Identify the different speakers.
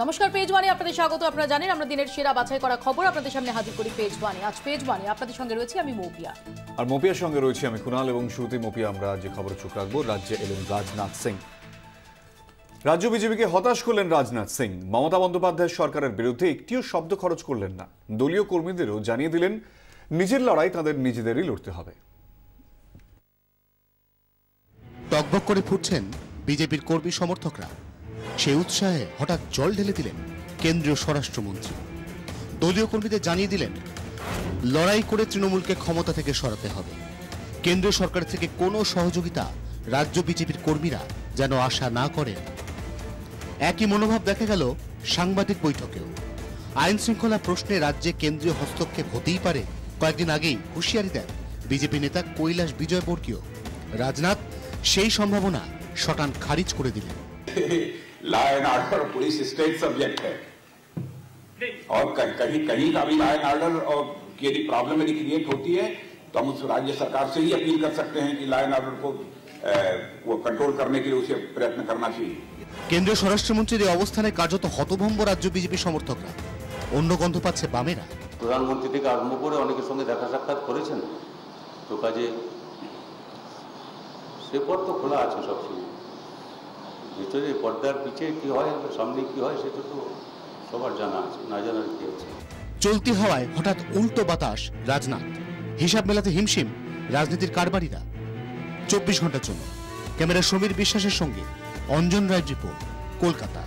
Speaker 1: নমস্কার, পেজ ওয়ানে আপনাদের স্বাগত। আপনারা জানেন আমরা দিনের সেরা বাছাই করা খবর আপনাদের সামনে হাজির করি পেজ ওয়ানে। আজ পেজ ওয়ানে আপনাদের সঙ্গে রয়েছে আমি মৌপিয়া,
Speaker 2: আর মৌপিয়ার সঙ্গে রয়েছে আমি কুনাল। এবং শুরুতে মৌপিয়া, আমরা যে খবর চোখ রাখবো, রাজ্যে এলেন রাজনাথ সিং। রাজ্য বিজেপিকে হতাশ করলেন রাজনাথ সিং। মমতা বন্দ্যোপাধ্যায়ের সরকারের বিরুদ্ধে একটিও শব্দ খরচ করলেন না। দলীয় কর্মীদেরও জানিয়ে দিলেন নিজের লড়াই তাদের নিজেদেরই লড়তে হবে।
Speaker 3: টকবক করে ফুটছেন বিজেপির কর্মী সমর্থকরা। সেই উৎসাহে হঠাৎ জল ঢেলে দিলেন কেন্দ্রীয় স্বরাষ্ট্রমন্ত্রী। দলীয় কর্মীদের জানিয়ে দিলেন লড়াই করে তৃণমূলকে ক্ষমতা থেকে সরাতে হবে। কেন্দ্রীয় সরকার থেকে কোনো সহযোগিতা রাজ্য বিজেপির কর্মীরা যেন আশা না করেন। একই মনোভাব দেখা গেল সাংবাদিক বৈঠকেও। আইন শৃঙ্খলা প্রশ্নে রাজ্যে কেন্দ্রীয় হস্তক্ষেপ হতেই পারে কয়েকদিন আগেই হুঁশিয়ারি দেন বিজেপি নেতা কৈলাস বিজয়বর্গীয়। রাজনাথ সেই সম্ভাবনা শটান খারিজ করে দিলেন।
Speaker 4: Law and order police state subject है और कहीं कहीं का भी लॉ एंड ऑर्डर और यदि प्रॉब्लम यदि क्रिएट होती है तो हम उस राज्य सरकार से ही अपील कर सकते हैं कि लॉ एंड ऑर्डर को वो कंट्रोल करने के लिए उसे प्रयत्न करना चाहिए।
Speaker 3: কেন্দ্রীয় স্বরাষ্ট্রমন্ত্রীর এই অবস্থানে কার্যত হতভম্ব রাজ্য বিজেপি সমর্থকরা। অন্য গন্ধ পাচ্ছে বামেরা।
Speaker 5: প্রধানমন্ত্রী থেকে আরম্ভ করে অনেকের সঙ্গে দেখা সাক্ষাৎ করেছেন, তো কাজে সে পথ তো খোলা আছে সবসময়। ভিতরে পর্দার পিছে কি হয়, সামনে কি হয়, সেটা তো সবার জানা আছে, না জানার কি আছে।
Speaker 3: চলতি হওয়ায় হঠাৎ উল্টো বাতাস রাজনাথ। হিসাব মেলাতে হিমশিম রাজনীতির কারবারিরা। 24 ঘন্টার জন্য ক্যামেরা সমীর বিশ্বাসের সঙ্গে অঞ্জন রায় রিপোর্ট, কলকাতা।